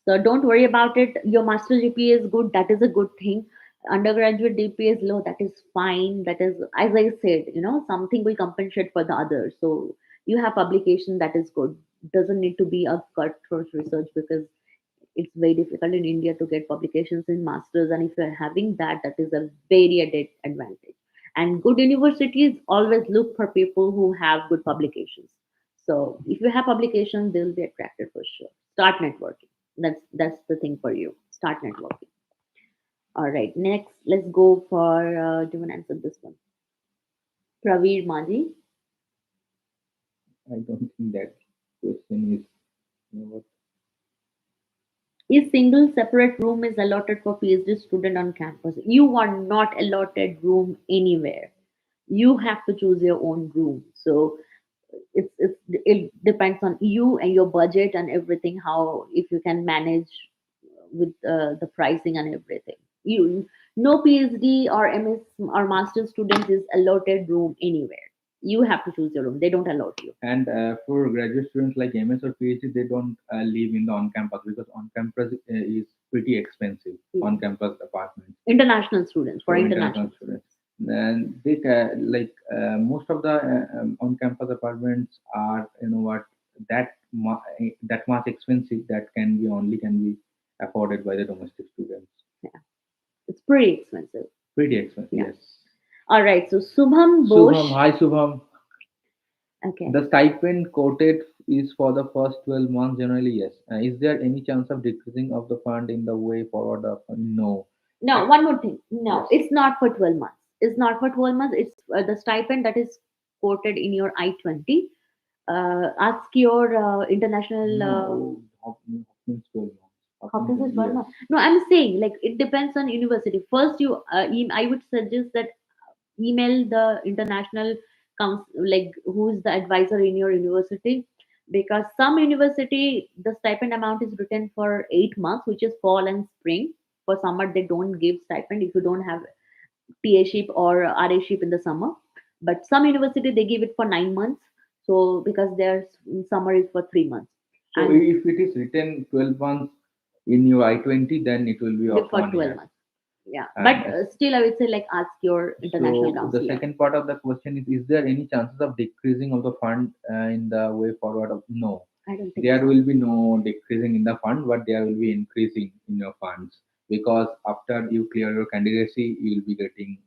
So don't worry about it. Your master GPA is good. That is a good thing. Undergraduate GPA is low. That is fine. That is, as I said, something will compensate for the others. So you have publication that is good. Doesn't need to be a cutthroat research because it's very difficult in India to get publications in masters. And if you're having that, that is a very added advantage. And good universities always look for people who have good publications. So if you have publications, they will be attracted for sure. Start networking. That's the thing for you. Start networking. All right. Next, let's go for. Do you want to answer this one? Praveer Maji. I don't think that question is, what. A single separate room is allotted for PhD student on campus. You are not allotted room anywhere. You have to choose your own room. So it depends on you and your budget and everything. How if you can manage with the pricing and everything. You no PhD or MS or master student is allotted room anywhere. You have to choose your room. They don't allot you. And for graduate students like MS or PhD, they don't live in the on-campus because on-campus is pretty expensive. Yeah. On-campus apartments International students for for international international students. And they most of the on-campus apartments are, what, that much expensive that can be afforded by the domestic students. Yeah, it's pretty expensive. Pretty expensive, Yeah. yes. All right. So Subham Shubham, Bosch. hi Shubham. Okay. The stipend quoted is for the first 12 months generally, yes. Is there any chance of decreasing of the fund in the way forward? No. No, one more thing. No, Yes. it's not for 12 months. It's not for 12 months. It's the stipend that is quoted in your I-20. Ask your international. No, Hopkins 12 months. Hopkins is 12 Yes. months. No, I'm saying like it depends on university. First, I would suggest that email the international council, like who is the advisor in your university, because some university the stipend amount is written for 8 months, which is fall and spring. For summer, they don't give stipend if you don't have TA ship or RA ship in the summer. But some university they give it for 9 months. So because their summer is for 3 months So and if it is written 12 months in your I-20, then it will be of for one 12 year. months. Yeah, but And still I would say like ask your international so the counselor. second part of the question is there any chances of decreasing of the fund in the way forward? No, I don't think there so. will be no decreasing in the fund, but there will be increasing in your funds because after you clear your candidacy, you will be getting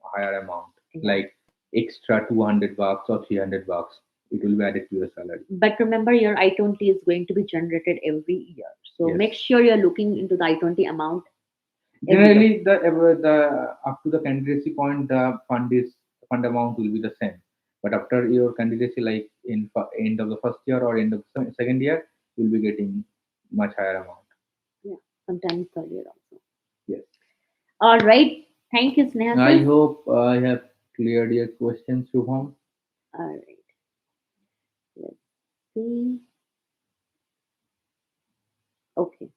higher amount, Yeah. like extra 200 bucks or 300 bucks. It will be added to your salary. But remember, your I-20 is going to be generated every year. So Yes. make sure you're looking into the I-20 amount every year. Generally, the up to the candidacy point, the fund amount will be the same. But after your candidacy, like in end of the first year or end of the second year, you'll be getting much higher amount. Yeah, sometimes third year also. Yes. All right. Thank you, Sneha I sis. hope I have cleared your question, Shubham. All right. Let's see. Okay.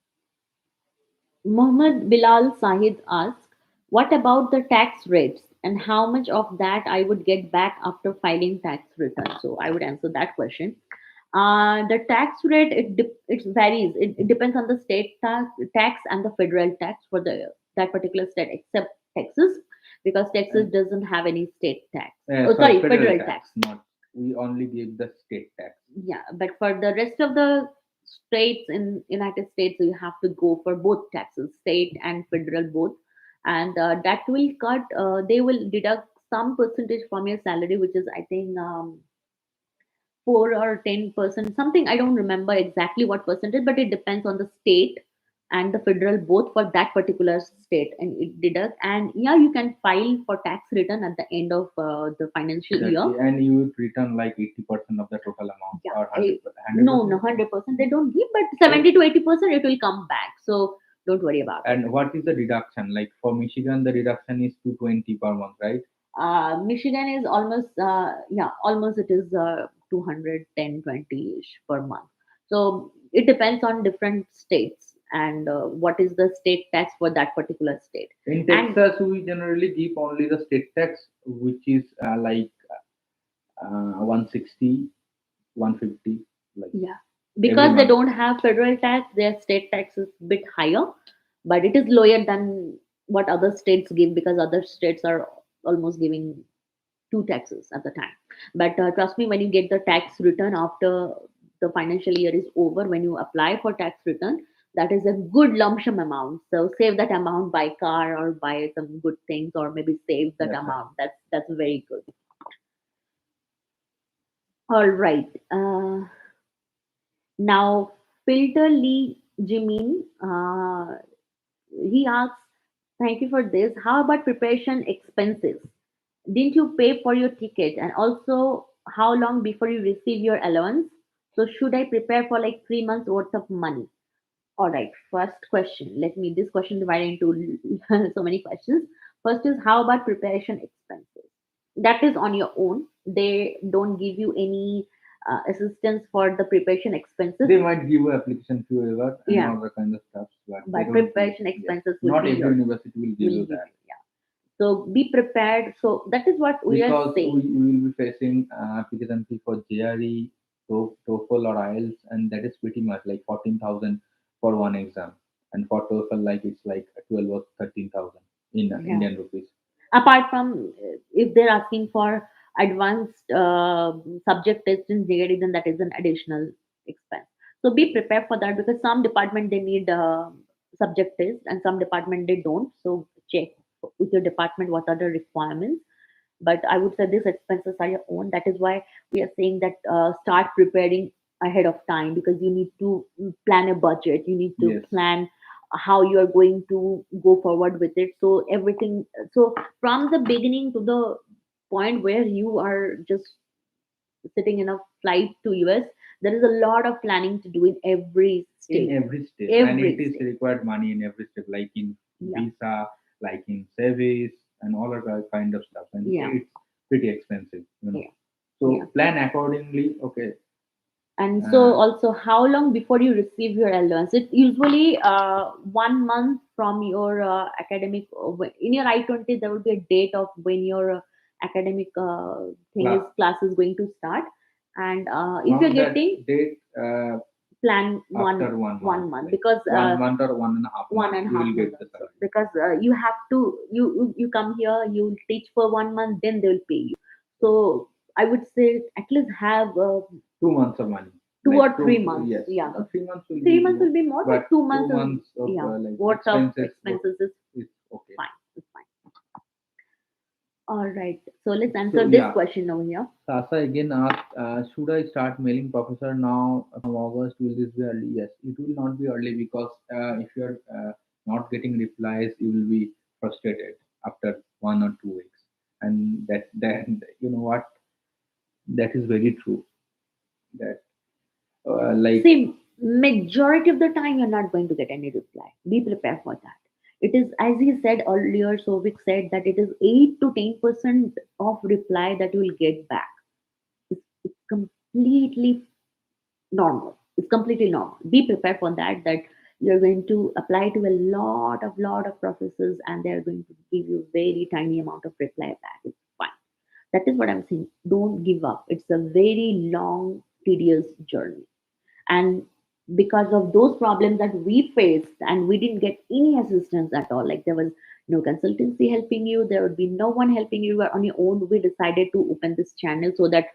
Muhammad Bilal Sahid asks, what about the tax rates and how much of that I would get back after filing tax return? So I would answer that question. The tax rate it varies. It depends on the state tax and the federal tax for the that particular state, except Texas, because Texas And doesn't have any state tax. Oh, sorry, sorry, federal federal tax, tax. not we only give the state tax. Yeah, but for the rest of the states in United States, you have to go for both taxes, state and federal both, and that will cut. They will deduct some percentage from your salary, which is I think 4 or 10%, something I don't remember exactly what percentage, but it depends on the state and the federal both for that particular state, and it deduct. And yeah, you can file for tax return at the end of the financial year. Exactly. And you would return like 80% of the total amount Yeah, or 100%. no, no, 100% they don't give, but 70 to 80% it will come back. So don't worry about it. And what is the deduction? Like for Michigan, the deduction is 220 per month, right? Michigan is almost, yeah, almost it is 210, 20-ish per month. So it depends on different states and what is the state tax for that particular state. In And Texas, we generally give only the state tax, which is like 160, 150. Like yeah, every because they month. don't have federal tax, their state tax is bit higher, but it is lower than what other states give because other states are almost giving two taxes at the time. But trust me, when you get the tax return after the financial year is over, when you apply for tax return, that is a good lump sum amount. So save that amount, buy car or buy some good things, or maybe save that That's right. amount. That's very good. All right. Now, Filter Lee Jimin, he asks, thank you for this. How about preparation expenses? Didn't you pay for your ticket? And also, how long before you receive your allowance? So, should I prepare for like 3 months worth of money? All right, first question. Let me, this question divided into so many questions. First is, how about preparation expenses? That is on your own. They don't give you any assistance for the preparation expenses. They might give you application fee waiver and Yeah, all the kind of stuff, but they but don't give. preparation Yes, expenses will not be every yours. university will give Will you give that you. Yeah. So be prepared. So that is what we are because saying. we will be facing application fee for JRE, TOEFL or IELTS, and that is pretty much like 14,000 for one exam, and for TOEFL like it's like 12 or 13,000 in Yeah. Indian rupees. Apart from if they're asking for advanced subject test in JD, then that is an additional expense. So be prepared for that because some department they need subject test and some department they don't. So check with your department what are the requirements. But I would say these expenses are your own. That is why we are saying that start preparing ahead of time, because you need to plan a budget, you need to Yes, plan how you are going to go forward with it. So everything, so from the beginning to the point where you are just sitting in a flight to US, there is a lot of planning to do in every in stage. every step, and it Every is stage. required money in every step, like in Yeah. visa, like in service, and all of that kind of stuff, and Yeah. it's pretty expensive, you know. Yeah. Yeah. So plan accordingly. Okay. And so Uh, also, how long before you receive your allowance? It usually 1 month from your academic. In your I-20, there will be a date of when your academic thing is Class class is going to start. And if you're from that getting date, plan after 1 month, 1 month, like because one month or 1.5 months, one and a you half will month get the also, salary. because you have to you come here, you teach for 1 month, then they will pay you. So I would say at least have 2 months of money, two like or two. 3 months. Yes, Yeah, 3 months will 3 months be will more, be more, but but two two months is, months of yeah, like worth of expenses, what expenses is is okay. fine. It's fine. All right. So let's answer So this yeah, question over here. Sasa again asked, should I start mailing professor now from August? Will this be early? Yes, it will not be early because if you're not getting replies, you will be frustrated after 1 or 2 weeks. And that you know what, that is very true. That like See, majority of the time you're not going to get any reply. Be prepared for that. It is, as he said earlier, Sovik said that it is 8 to 10% of reply that you will get back. It's completely normal. It's completely normal. Be prepared for that. That you're going to apply to a lot of processes, and they're going to give you very tiny amount of reply back. It's fine. That is what I'm saying. Don't give up. It's a very long, tedious journey. And because of those problems that we faced, and we didn't get any assistance at all, like there was no consultancy helping you, there would be no one helping you, you were on your own. We decided to open this channel so that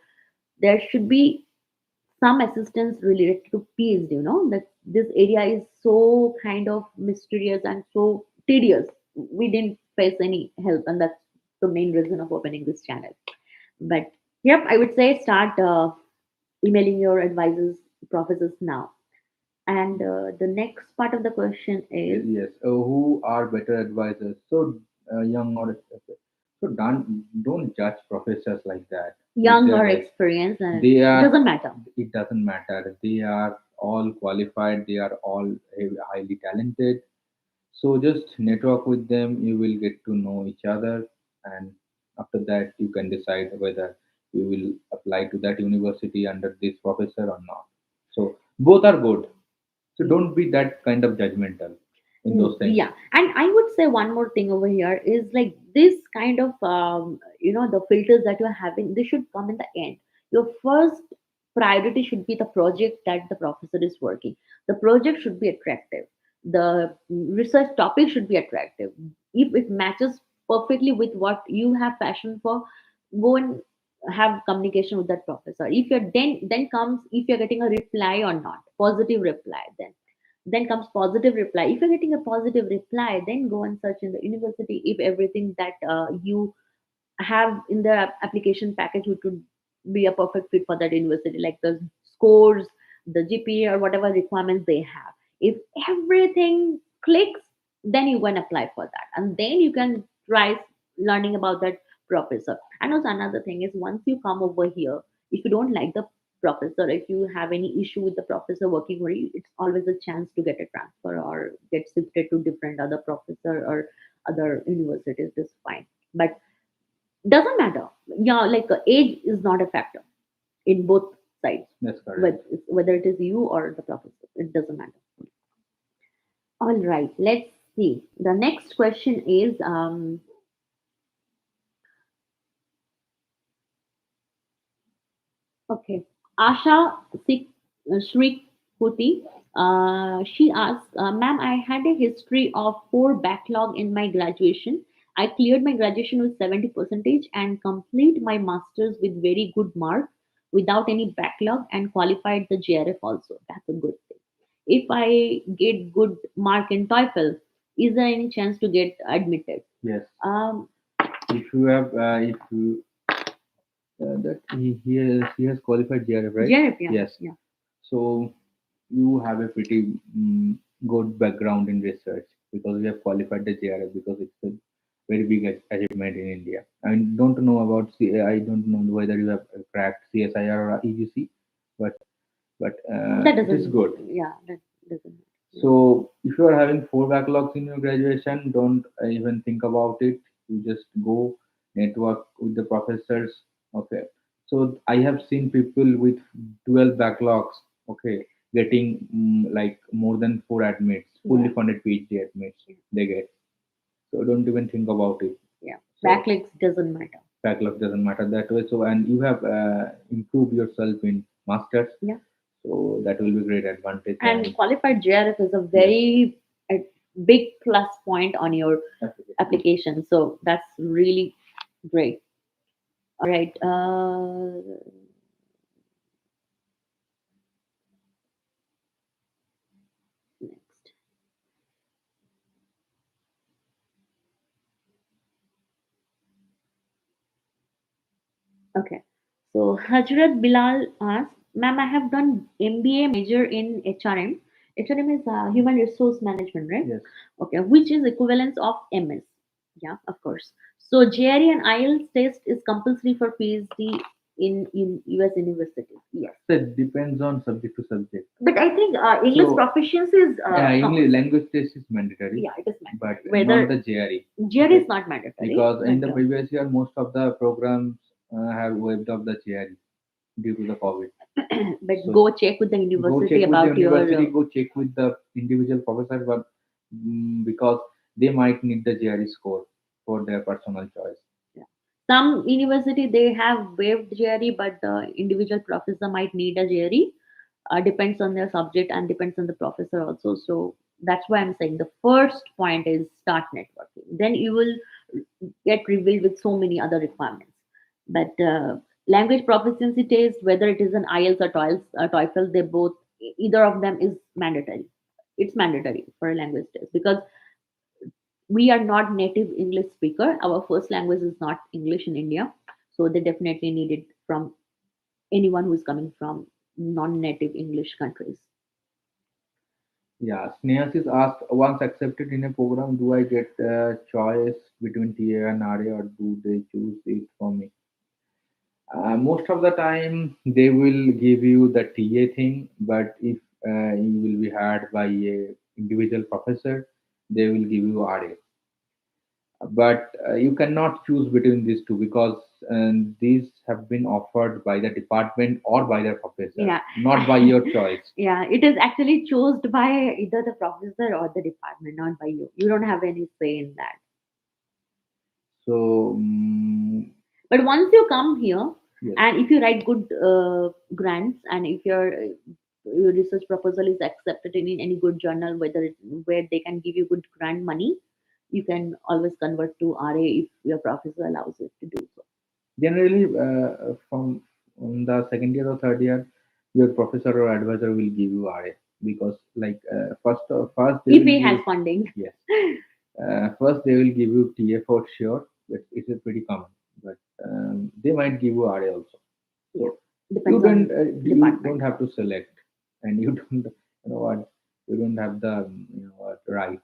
there should be some assistance related to PhD, that this area is so kind of mysterious and so tedious. We didn't face any help, and that's the main reason of opening this channel. But yep, I would say start emailing your advisors, professors now. And the next part of the question is yes, who are better advisors? So young or so don't judge professors like that with young their or age. experience, and They it are, doesn't matter. it doesn't matter. They are all qualified. They are all highly talented. So just network with them. You will get to know each other, and after that you can decide whether you will apply to that university under this professor or not. So both are good. So don't be that kind of judgmental in those things. Yeah, and I would say one more thing over here is like this kind of the filters that you're having, they should come in the end. Your first priority should be the project that the professor is working. The project should be attractive. The research topic should be attractive. If it matches perfectly with what you have passion for, go and have communication with that professor. If you're then comes if you're getting a reply or not, positive reply, then comes positive reply. If you're getting a positive reply, then go and search in the university if everything that you have in the application package, which would be a perfect fit for that university, like the scores, the GPA, or whatever requirements they have. If everything clicks, then you can apply for that, and then you can try learning about that professor. And also another thing is, once you come over here, if you don't like the professor, if you have any issue with the professor working for you, it's always a chance to get a transfer or get shifted to different other professor or other universities. Is fine, but doesn't matter. Yeah, like age is not a factor in both sides. That's correct. Whether it is you or the professor, it doesn't matter. All right, let's see. The next question is okay. Asha Shri Puti. She asks, "Ma'am, I had a history of four backlog in my graduation. I cleared my graduation with 70 percentage and complete my masters with very good mark without any backlog and qualified the GRF also. That's a good thing. If I get good mark in TOEFL, is there any chance to get admitted?" Yes. Um, If you have, if you that he has qualified GRF, right? GRF, yeah, Yes. yeah. So you have a pretty good background in research because you have qualified the GRF because it's a very big achievement in India. I don't know about I don't know whether you have cracked CSIR or EGC, but That it is doesn't, good. yeah, that doesn't. So if you are having four backlogs in your graduation, don't even think about it. You just go network with the professors. Okay. So I have seen people with 12 backlogs. Okay, getting like more than four admits, fully Yeah, funded PhD admits. They get. So don't even think about it. yeah. So Backlinks doesn't matter. backlog doesn't matter that way. So and you have improved yourself in masters. Yeah. So that will be great advantage. And qualified GRF is a Yes. very big plus point on your Absolutely. application. So that's really great. All right. Next. Okay. So Hajrat Bilal asks, "Ma'am, I have done MBA major in HRM. HRM is Human Resource Management, right? Yes. Okay, which is equivalence of MS. Yeah, of course. So GRE and IELTS test is compulsory for PhD in US universities. Yes. That depends on subject to subject. But I think English So proficiency is yeah, English compulsory. language test is mandatory, Yeah, it is but mandatory. not Whether the GRE. GRE Okay, is not mandatory, because in the but previous year most of the programs have waived off the GRE due to the COVID. but So go check with the go university check with the about your university, go check with the individual professor, but because they might need the GRE score for their personal choice. yeah. Some university they have waived GRE, but the individual professor might need a GRE. Depends on their subject and depends on the professor also. So that's why I'm saying the first point is start networking. Then you will get revealed with so many other requirements. But language proficiency test, whether it is an IELTS or TOEFL, they both, either of them is mandatory. It's mandatory for a language test because we are not native English speaker. Our first language is not English in India, so they definitely need it from anyone who is coming from non-native English countries. Yeah, Snehas is asked, once accepted in a program, do I get a choice between TA and RA or do they choose it for me? Most of the time, they will give you the TA thing, but if you will be hired by a individual professor, they will give you RA. But you cannot choose between these two because these have been offered by the department or by the professor, Yeah. not by your choice. Yeah, it is actually chosen by either the professor or the department, not by you. You don't have any say in that. So, But once you come here, yes. and if you write good grants, and if your research proposal is accepted in any good journal, where they can give you good grant money, you can always convert to RA if your professor allows it to do so. Generally, from the second year or third year, your professor or advisor will give you RA because, like, first they If will he has give, funding. yes, first they will give you TA for sure, but it's pretty common. But they might give you RA also. Yeah, So depends on you department. don't have to select, and you don't what, you don't have the what, right.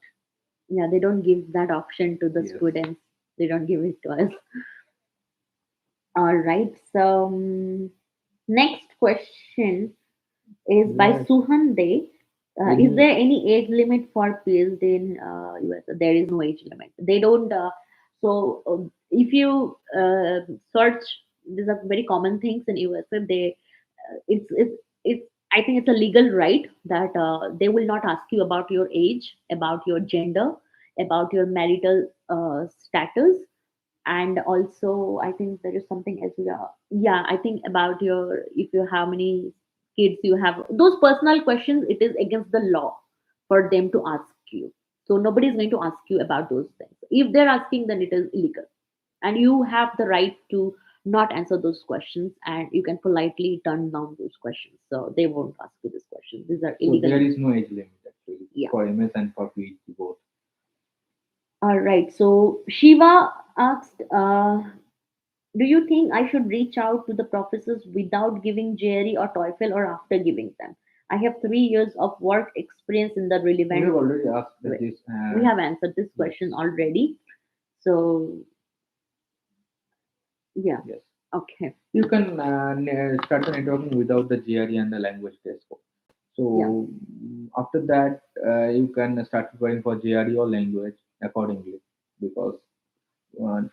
Yeah, they don't give that option to the Yes. students. They don't give it to us. All right. So next question is by Yes. Suhan Day. Is Any there any age limit for PhD in US? There is no age limit. They don't. If you search, these are very common things in USA. It's I think it's a legal right that they will not ask you about your age, about your gender, about your marital status, and also I think there is something as well. Yeah, I think about your if you how many kids you have, those personal questions, it is against the law for them to ask you. So nobody is going to ask you about those things. If they're asking, then it is illegal, and you have the right to not answer those questions, and you can politely turn down those questions, so they won't ask you these questions. These are so illegal. there is no age limit actually Yeah. for MS and for PhD both. All right, so Shiva asked, do you think I should reach out to the professors without giving JRE or TOEFL or after giving them? I have 3 years of work experience in the We relevant have already asked way. this. We have answered this Yes. question already. So, yeah, Yes. okay. You can start the networking without the GRE and the language test. Yeah, So after that, you can start preparing for GRE or language accordingly, because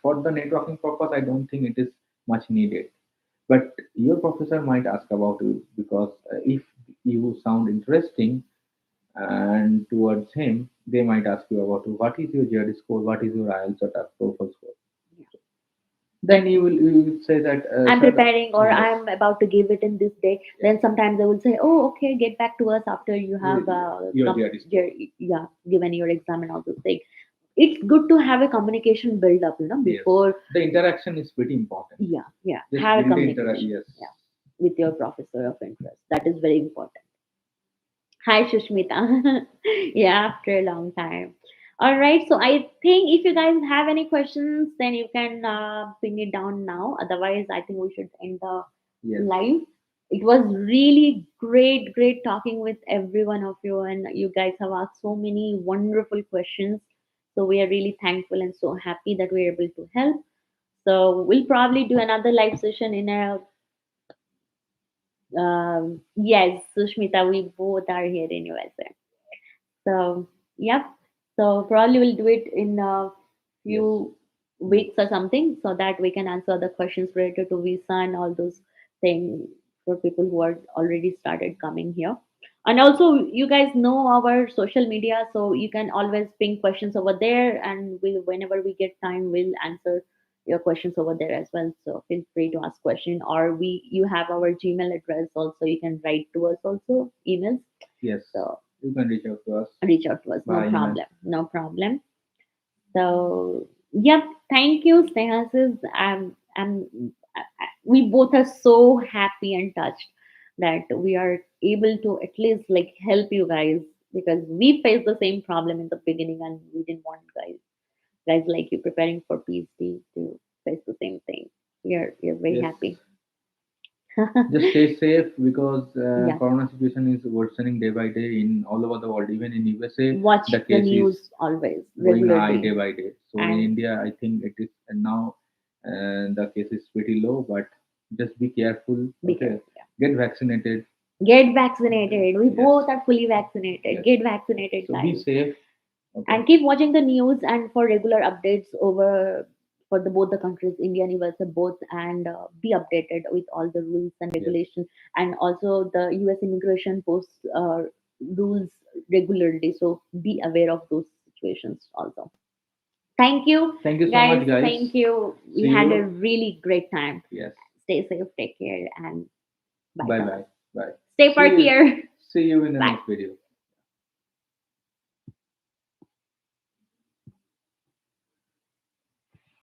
for the networking purpose, I don't think it is much needed. But your professor might ask about you, because if you sound interesting and towards him, they might ask you about what is your GRE score, what is your IELTS or TOEFL score. yeah. Then you will say that, I'm sir, preparing or yes, I'm about to give it in this day. yes, Then sometimes they will say, "Oh, okay, get back to us after you have your GRE score. yeah, given your exam and all those things." It's good to have a communication build up, Yes, before. the interaction is pretty important. Yeah, yeah, Just have a build the interaction. communication. Yes, Yeah, with your professor of interest. That is very important. Hi, Shushmita. Yeah, after a long time. All right, so I think if you guys have any questions, then you can ping it down now. Otherwise, I think we should end the yes, live. It was really great, great talking with every one of you, and you guys have asked so many wonderful questions. So we are really thankful and so happy that we are able to help. So we'll probably do another live session in a yes, Sushmita, we both are here in USA. So, yep. So probably we'll do it in a yes. few weeks or something so that we can answer the questions related to visa and all those things for people who are already started coming here. And also, you guys know our social media, so you can always ping questions over there, and whenever we get time, we'll answer your questions over there as well. So feel free to ask question, or you have our Gmail address also. You can write to us also emails. Yes, So you can reach out to us reach out to us. No by email. problem. No problem. So, yep. Thank you, Snehasis. We both are so happy and touched that we are able to at least like help you guys, because we faced the same problem in the beginning and we didn't want guys like you preparing for PhD to face the same thing. We are very Yes, happy. just stay safe, because Yeah. corona situation is worsening day by day in all over the world. Even in USA, Watch the the case is news always going high day regularly by day. So in and India, I think it is now, the case is pretty low, but just be careful. be Okay, careful. Yeah. get vaccinated. Get vaccinated. We Yes, both are fully vaccinated. yes. Get vaccinated, So be guys. safe. Okay. And keep watching the news and for regular updates over for the both the countries, India and USA both, and be updated with all the rules and Yes. regulations. And also the US immigration posts rules regularly. So be aware of those situations also. Thank you, Thank you so guys. much, guys. Thank you. We See had a you. really great time. Yes. Stay safe, take care, and bye Bye from us. bye. Bye. Stay See for you. here. See you in the Bye. next video.